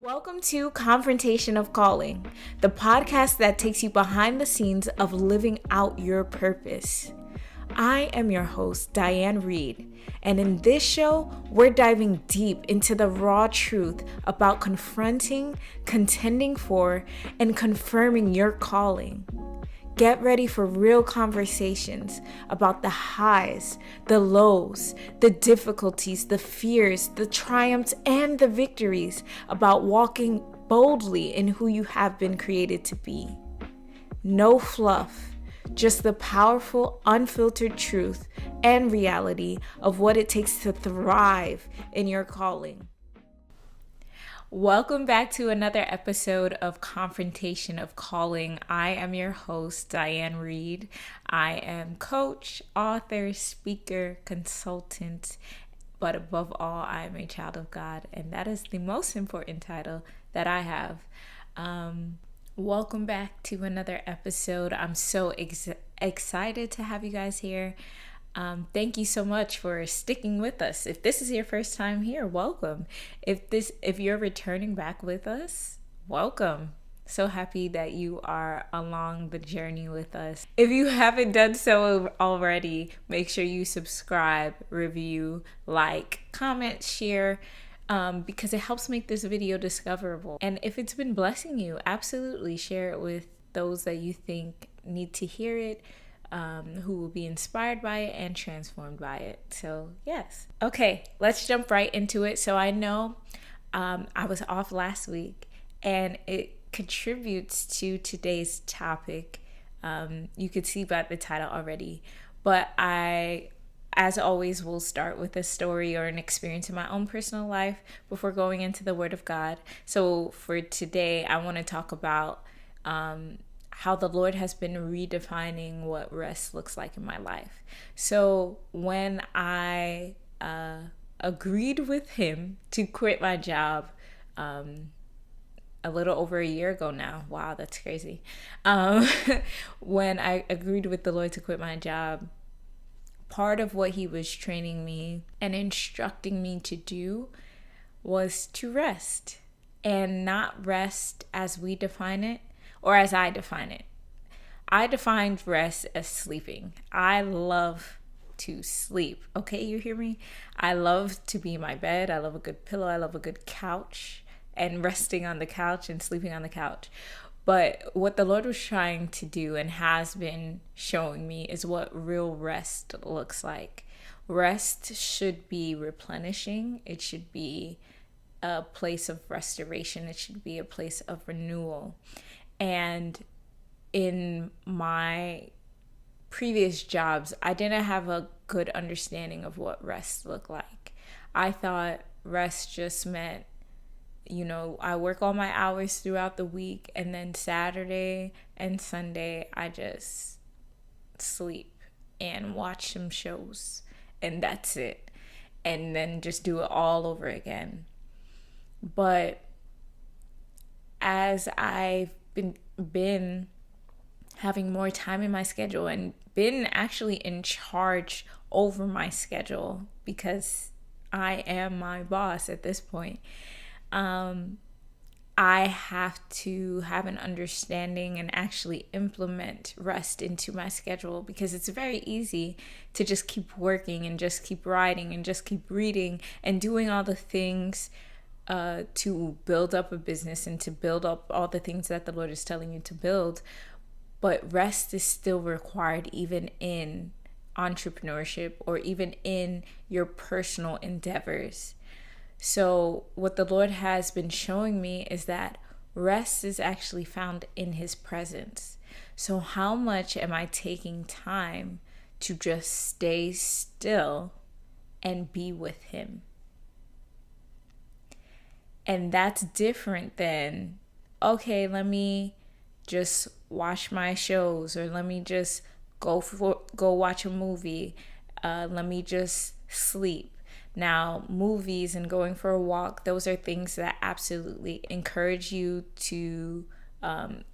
Welcome to Confrontation of Calling, the podcast that takes you behind the scenes of living out your purpose. I am your host, Dianne Reid, and in this show, we're diving deep into the raw truth about confronting, contending for, and confirming your calling. Get ready for real conversations about the highs, the lows, the difficulties, the fears, the triumphs, and the victories about walking boldly in who you have been created to be. No fluff, just the powerful, unfiltered truth and reality of what it takes to thrive in your calling. Welcome back to another episode of Confrontation of Calling. I am your host, Dianne Reid. I am coach, author, speaker, consultant, but above all, I am a child of God, and that is the most important title that I have. Welcome back to another episode. I'm so excited to have you guys here. Thank you so much for sticking with us. If this is your first time here, welcome. If you're returning back with us, welcome. So happy that you are along the journey with us. If you haven't done so already, make sure you subscribe, review, like, comment, share, because it helps make this video discoverable. And if it's been blessing you, absolutely share it with those that you think need to hear it. Who will be inspired by it and transformed by it. So yes. Okay, let's jump right into it. So I know I was off last week and it contributes to today's topic. You could see by the title already, but I, as always, will start with a story or an experience in my own personal life before going into the Word of God. So for today, I want to talk about how the Lord has been redefining what rest looks like in my life. So when I agreed with him to quit my job a little over a year ago now. Wow, that's crazy. When I agreed with the Lord to quit my job, part of what he was training me and instructing me to do was to rest, and not rest as we define it, or as I define it. I defined rest as sleeping. I love to sleep. Okay, you hear me? I love to be in my bed. I love a good pillow. I love a good couch and resting on the couch and sleeping on the couch. But what the Lord was trying to do and has been showing me is what real rest looks like. Rest should be replenishing. It should be a place of restoration. It should be a place of renewal. And in my previous jobs, I didn't have a good understanding of what rest looked like. I thought rest just meant, I work all my hours throughout the week, and then Saturday and Sunday, I just sleep and watch some shows, and that's it. And then just do it all over again. But as I've been having more time in my schedule and been actually in charge over my schedule, because I am my boss at this point, I have to have an understanding and actually implement rest into my schedule, because it's very easy to just keep working and just keep writing and just keep reading and doing all the things to build up a business and to build up all the things that the Lord is telling you to build. But rest is still required even in entrepreneurship or even in your personal endeavors. So what the Lord has been showing me is that rest is actually found in his presence. So how much am I taking time to just stay still and be with him? And that's different than, okay, let me just watch my shows, or let me just go watch a movie. Let me just sleep. Now, movies and going for a walk, those are things that absolutely encourage you to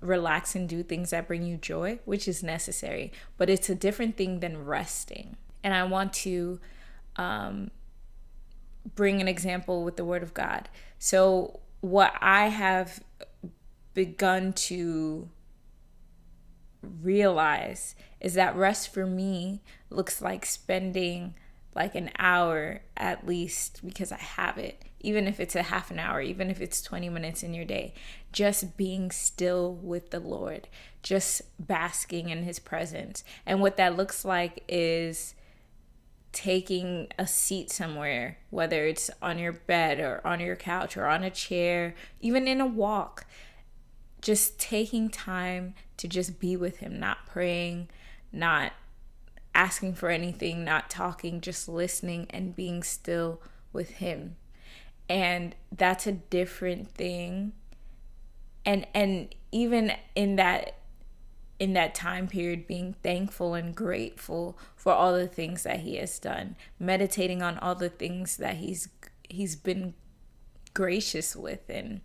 relax and do things that bring you joy, which is necessary. But it's a different thing than resting. And I want to bring an example with the Word of God. So what I have begun to realize is that rest for me looks like spending like an hour at least, because I have it, even if it's a half an hour, even if it's 20 minutes in your day, just being still with the Lord, just basking in his presence. And what that looks like is taking a seat somewhere, whether it's on your bed or on your couch or on a chair, even in a walk, just taking time to just be with him, not praying, not asking for anything, not talking, just listening and being still with him. And that's a different thing. And even in that time period, being thankful and grateful for all the things that he has done, meditating on all the things that he's been gracious with, and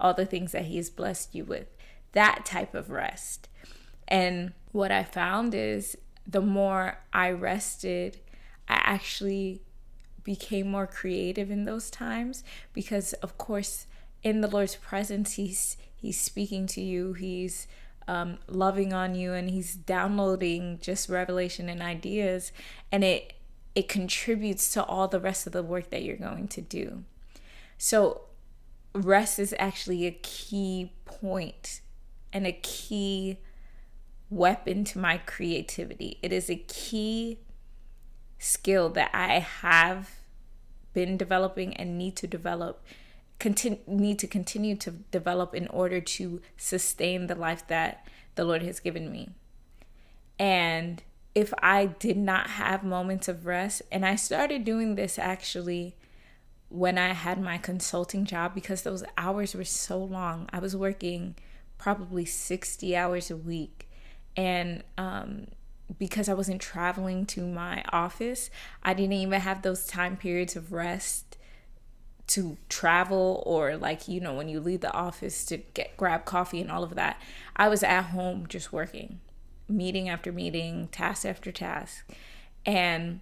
all the things that he has blessed you with, that type of rest. And what I found is the more I rested, I actually became more creative in those times, because of course in the Lord's presence, he's speaking to you, he's loving on you, and he's downloading just revelation and ideas, and it contributes to all the rest of the work that you're going to do. So rest is actually a key point and a key weapon to my creativity. It is a key skill that I have been developing and need to continue to develop in order to sustain the life that the Lord has given me. And if I did not have moments of rest, and I started doing this actually when I had my consulting job, because those hours were so long. I was working probably 60 hours a week. And because I wasn't traveling to my office, I didn't even have those time periods of rest to travel, or like, you know, when you leave the office to grab coffee and all of that. I was at home just working, meeting after meeting, task after task. And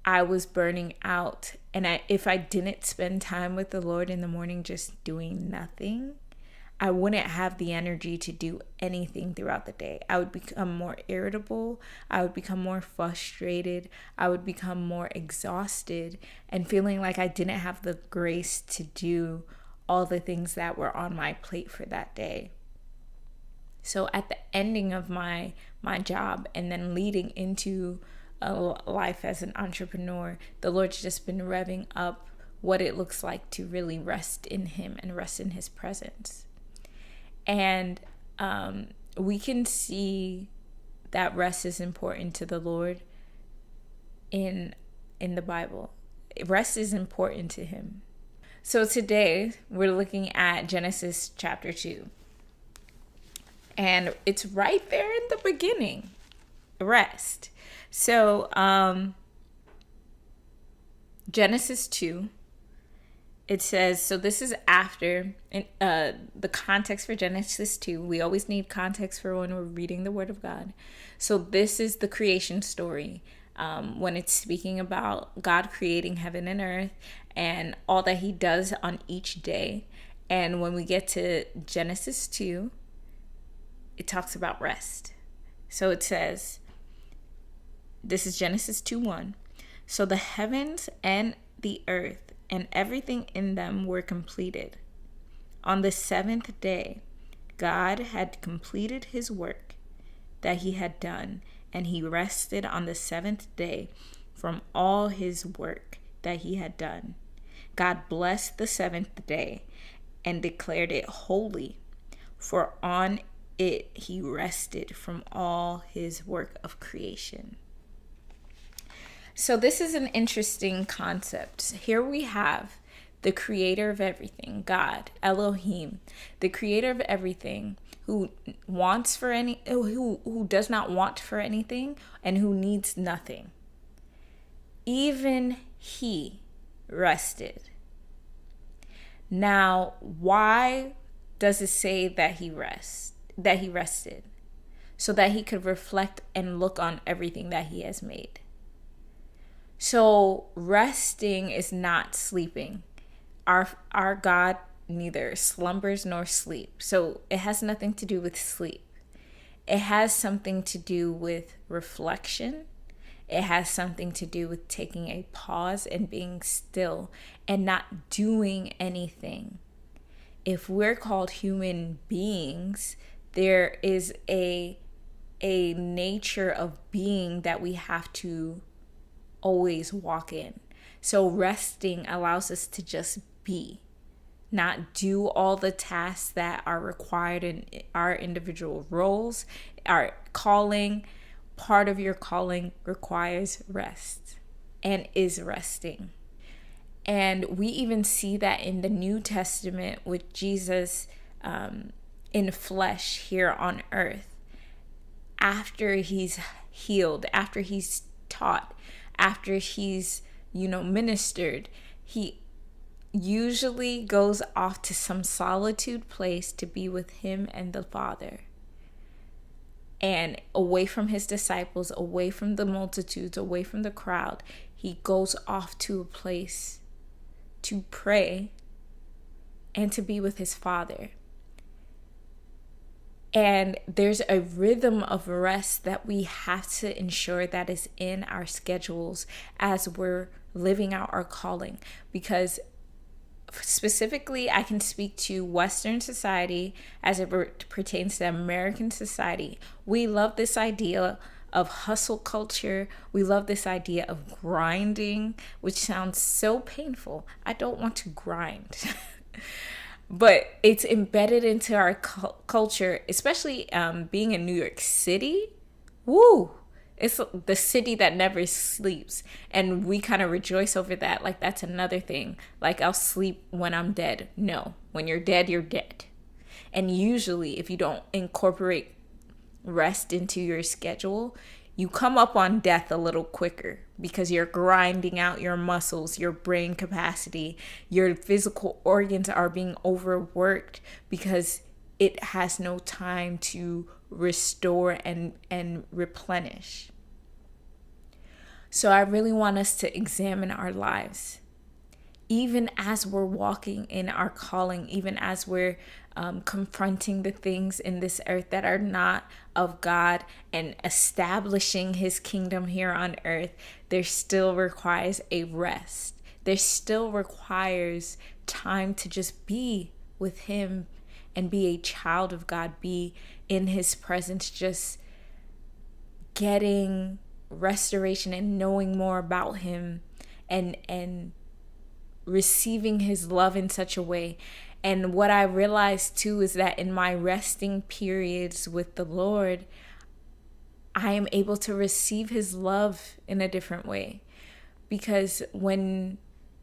I was burning out. And if I didn't spend time with the Lord in the morning just doing nothing, I wouldn't have the energy to do anything throughout the day. I would become more irritable. I would become more frustrated. I would become more exhausted and feeling like I didn't have the grace to do all the things that were on my plate for that day. So at the ending of my job, and then leading into a life as an entrepreneur, the Lord's just been revving up what it looks like to really rest in him and rest in his presence. And we can see that rest is important to the Lord in the Bible. Rest is important to him. So today we're looking at Genesis chapter 2. And it's right there in the beginning, rest. So Genesis 2. It says, so this is after the context for Genesis 2. We always need context for when we're reading the Word of God. So this is the creation story, when it's speaking about God creating heaven and earth and all that he does on each day. And when we get to Genesis 2, it talks about rest. So it says, this is Genesis 2:1. So the heavens and the earth and everything in them were completed. On the seventh day, God had completed his work that he had done, and he rested on the seventh day from all his work that he had done. God blessed the seventh day and declared it holy, for on it he rested from all his work of creation. So this is an interesting concept. Here we have the creator of everything, God, Elohim, the creator of everything, who does not want for anything and who needs nothing. Even he rested. Now, why does it say that he rested? So that he could reflect and look on everything that he has made. So resting is not sleeping. Our God neither slumbers nor sleep. So it has nothing to do with sleep. It has something to do with reflection. It has something to do with taking a pause and being still and not doing anything. If we're called human beings, there is a nature of being that we have to always walk in. So resting allows us to just be, not do all the tasks that are required in our individual roles, our calling. Part of your calling requires rest and is resting. And we even see that in the New Testament with Jesus in flesh here on earth. After he's healed, after he's taught, after he's, ministered, he usually goes off to some solitude place to be with him and the Father. And away from his disciples, away from the multitudes, away from the crowd, he goes off to a place to pray and to be with his Father. And there's a rhythm of rest that we have to ensure that is in our schedules as we're living out our calling. Because specifically, I can speak to Western society as it pertains to American society. We love this idea of hustle culture. We love this idea of grinding, which sounds so painful. I don't want to grind. But it's embedded into our culture, especially being in New York City. Woo! It's the city that never sleeps. And we kind of rejoice over that. Like, that's another thing. Like, I'll sleep when I'm dead. No. When you're dead, you're dead. And usually, if you don't incorporate rest into your schedule, you come up on death a little quicker because you're grinding out your muscles, your brain capacity, your physical organs are being overworked because it has no time to restore and replenish. So I really want us to examine our lives. Even as we're walking in our calling, even as we're confronting the things in this earth that are not of God and establishing his kingdom here on earth, there still requires a rest. There still requires time to just be with him and be a child of God, be in his presence, just getting restoration and knowing more about him and receiving his love in such a way. And what I realized too is that in my resting periods with the Lord, I am able to receive his love in a different way. Because when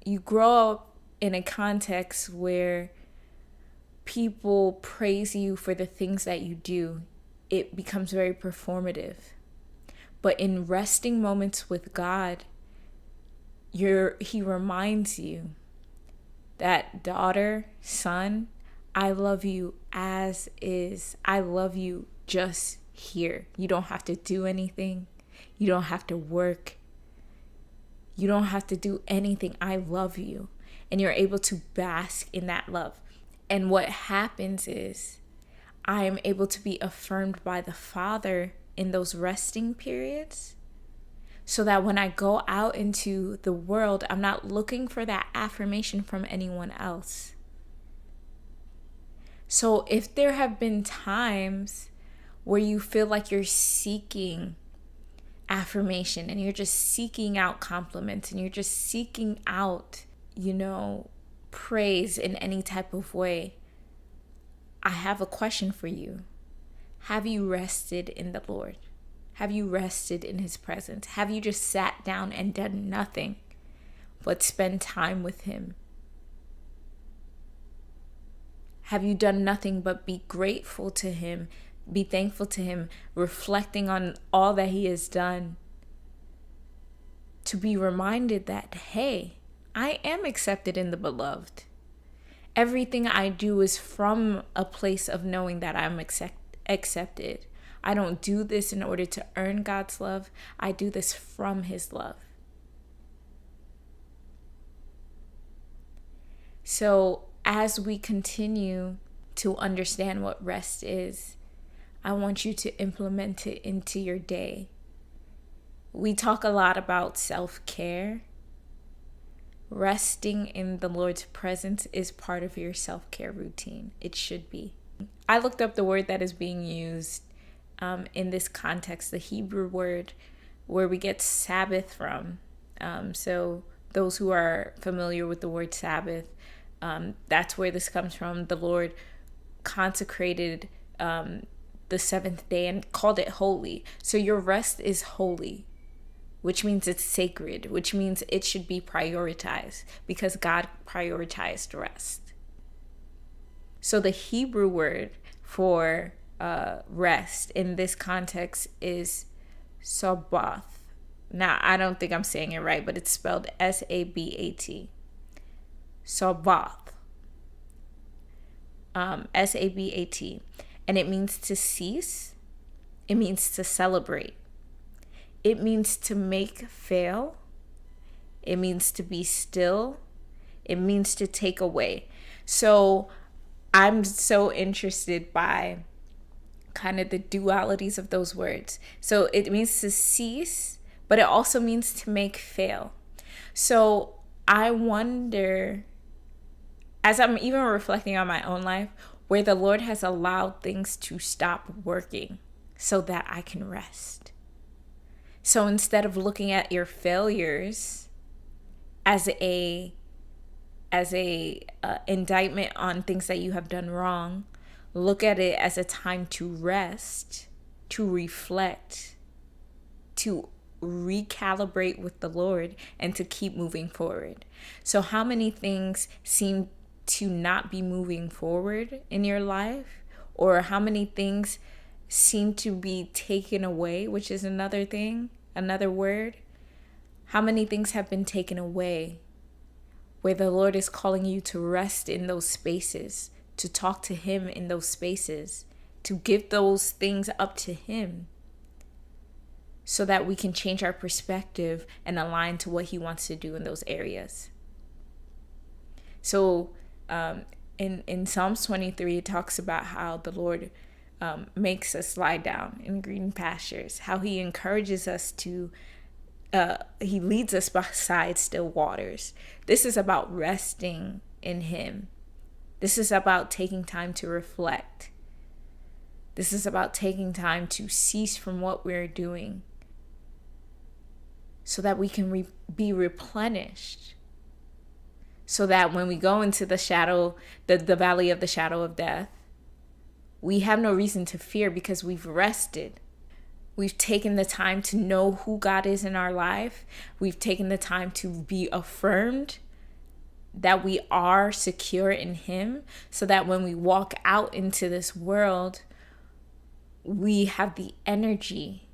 you grow up in a context where people praise you for the things that you do, it becomes very performative. But in resting moments with God, he reminds you that, daughter, son, I love you as is. I love you just here. You don't have to do anything. You don't have to work. You don't have to do anything. I love you. And you're able to bask in that love. And what happens is I am able to be affirmed by the Father in those resting periods, so that when I go out into the world, I'm not looking for that affirmation from anyone else. So if there have been times where you feel like you're seeking affirmation and you're just seeking out compliments and you're just seeking out, praise in any type of way, I have a question for you. Have you rested in the Lord? Have you rested in his presence? Have you just sat down and done nothing but spend time with him? Have you done nothing but be grateful to him, be thankful to him, reflecting on all that he has done? To be reminded that, hey, I am accepted in the beloved. Everything I do is from a place of knowing that I'm accepted. I don't do this in order to earn God's love. I do this from his love. So as we continue to understand what rest is, I want you to implement it into your day. We talk a lot about self-care. Resting in the Lord's presence is part of your self-care routine. It should be. I looked up the word that is being used in this context, the Hebrew word where we get Sabbath from. So those who are familiar with the word Sabbath, that's where this comes from. The Lord consecrated the seventh day and called it holy. So your rest is holy, which means it's sacred, which means it should be prioritized because God prioritized rest. So the Hebrew word for rest in this context is sabbath. Now, I don't think I'm saying it right, but it's spelled S-A-B-A-T. Sabbath. S-A-B-A-T. And it means to cease. It means to celebrate. It means to make fail. It means to be still. It means to take away. So I'm so interested by kind of the dualities of those words. So it means to cease, but it also means to make fail. So I wonder, as I'm even reflecting on my own life, where the Lord has allowed things to stop working so that I can rest. So instead of looking at your failures as a indictment on things that you have done wrong, look at it as a time to rest, to reflect, to recalibrate with the Lord, and to keep moving forward. So how many things seem to not be moving forward in your life? Or how many things seem to be taken away, which is another thing, another word? How many things have been taken away where the Lord is calling you to rest in those spaces, to talk to Him in those spaces, to give those things up to Him so that we can change our perspective and align to what He wants to do in those areas. So in Psalms 23, it talks about how the Lord makes us lie down in green pastures, how He encourages us to He leads us beside still waters. This is about resting in Him. This is about taking time to reflect. This is about taking time to cease from what we're doing so that we can be replenished. So that when we go into the shadow, the valley of the shadow of death, we have no reason to fear because we've rested. We've taken the time to know who God is in our life. We've taken the time to be affirmed that we are secure in Him, so that when we walk out into this world, we have the energy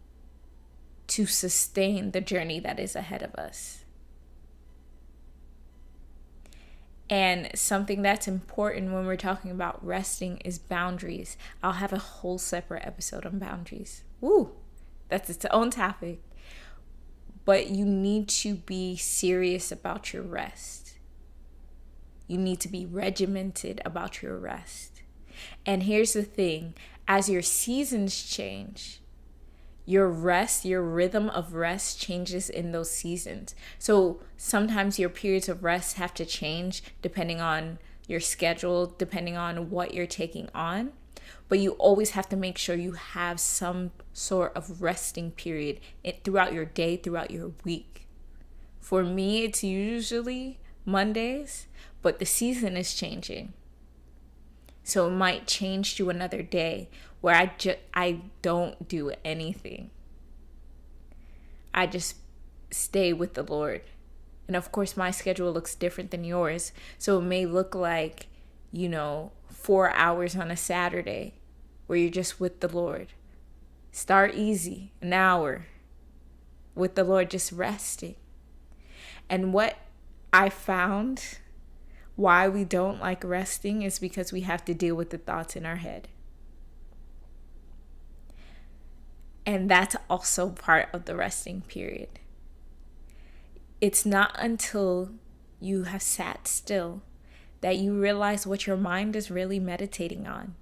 to sustain the journey that is ahead of us. And something that's important when we're talking about resting is boundaries. I'll have a whole separate episode on boundaries. Woo! That's its own topic. But you need to be serious about your rest. You need to be regimented about your rest. And here's the thing. As your seasons change, your rest, your rhythm of rest changes in those seasons. So sometimes your periods of rest have to change depending on your schedule, depending on what you're taking on. But you always have to make sure you have some sort of resting period throughout your day, throughout your week. For me, it's usually Mondays, but the season is changing. So it might change to another day where I don't do anything. I just stay with the Lord. And of course, my schedule looks different than yours. So it may look like, 4 hours on a Saturday where you're just with the Lord. Start easy, an hour with the Lord, just resting. And what I found why we don't like resting is because we have to deal with the thoughts in our head. And that's also part of the resting period. It's not until you have sat still that you realize what your mind is really meditating on.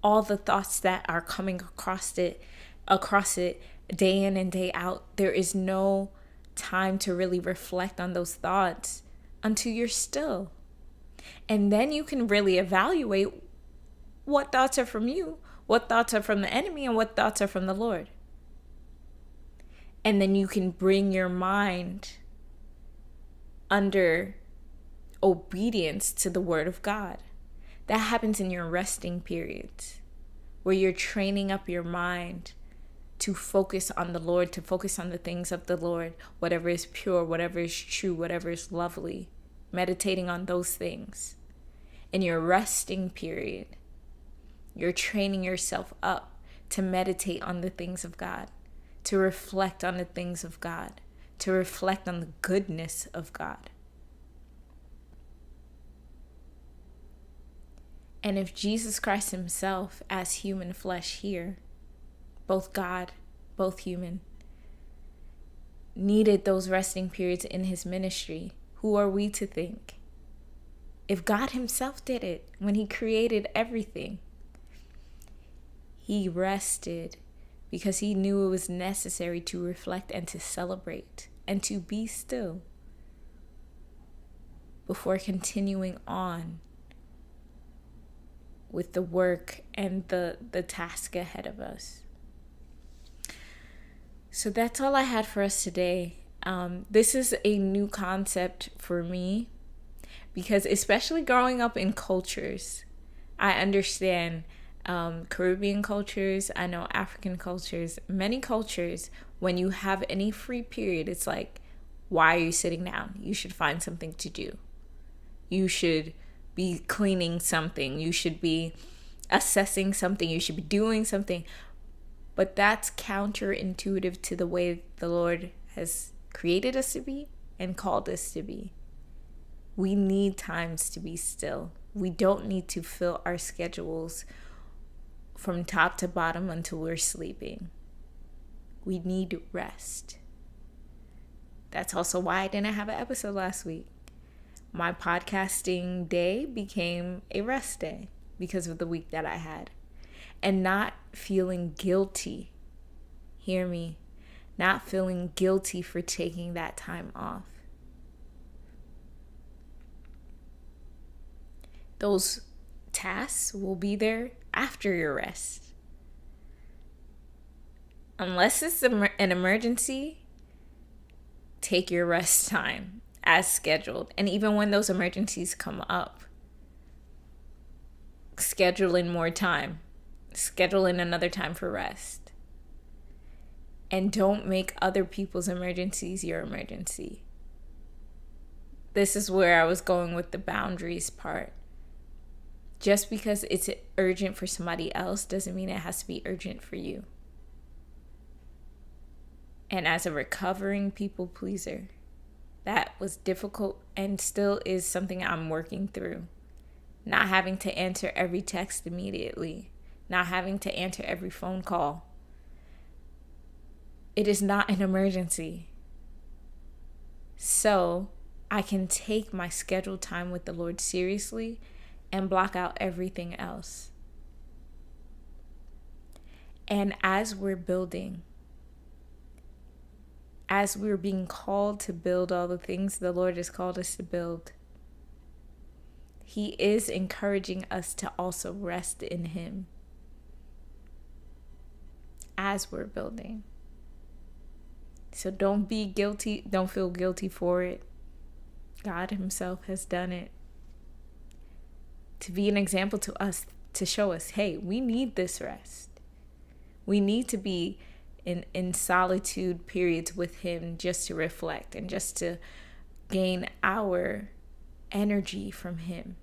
All the thoughts that are coming across it day in and day out. There is no time to really reflect on those thoughts until you're still. And then you can really evaluate what thoughts are from you, what thoughts are from the enemy, and what thoughts are from the Lord. And then you can bring your mind under obedience to the word of God. That happens in your resting periods, where you're training up your mind to focus on the Lord, to focus on the things of the Lord, whatever is pure, whatever is true, whatever is lovely, meditating on those things. In your resting period, you're training yourself up to meditate on the things of God, to reflect on the things of God, to reflect on the goodness of God. And if Jesus Christ himself, as human flesh here, both God, both human, needed those resting periods in his ministry, who are we to think? If God himself did it when he created everything, he rested because he knew it was necessary to reflect and to celebrate and to be still before continuing on with the work and the task ahead of us. So that's all I had for us today. This is a new concept for me because, especially growing up in cultures, I understand Caribbean cultures, I know African cultures, many cultures, when you have any free period, it's like, why are you sitting down? You should find something to do. You should be cleaning something. You should be assessing something. You should be doing something. But that's counterintuitive to the way the Lord has created us to be and called us to be. We need times to be still. We don't need to fill our schedules from top to bottom until we're sleeping. We need rest. That's also why I didn't have an episode last week. My podcasting day became a rest day because of the week that I had. And not feeling guilty. Hear me. Not feeling guilty for taking that time off. Those tasks will be there after your rest. Unless it's an emergency, take your rest time as scheduled. And even when those emergencies come up, schedule in more time. Schedule in another time for rest. And don't make other people's emergencies your emergency. This is where I was going with the boundaries part. Just because it's urgent for somebody else doesn't mean it has to be urgent for you. And as a recovering people pleaser, that was difficult and still is something I'm working through. Not having to answer every text immediately. Not having to answer every phone call. It is not an emergency. So I can take my scheduled time with the Lord seriously and block out everything else. And as we're building, as we're being called to build all the things the Lord has called us to build, He is encouraging us to also rest in Him as we're building. So don't be guilty. Don't feel guilty for it. God Himself has done it to be an example to us, to show us, hey, we need this rest. We need to be in solitude periods with Him just to reflect and just to gain our energy from Him.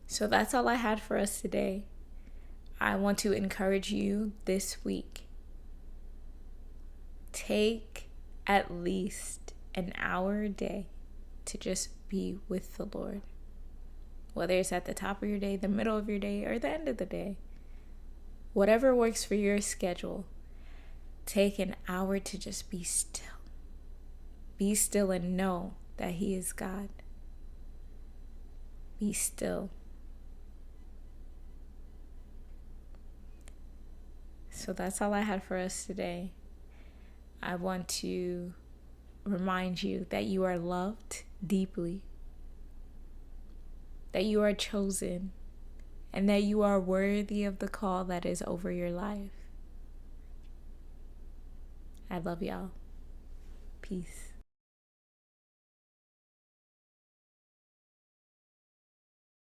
So that's all I had for us today. I want to encourage you this week. Take at least an hour a day to just be with the Lord. Whether it's at the top of your day, the middle of your day, or the end of the day. Whatever works for your schedule. Take an hour to just be still. Be still and know that He is God. Be still. So that's all I had for us today. I want to remind you that you are loved deeply, that you are chosen, and that you are worthy of the call that is over your life. I love y'all. Peace.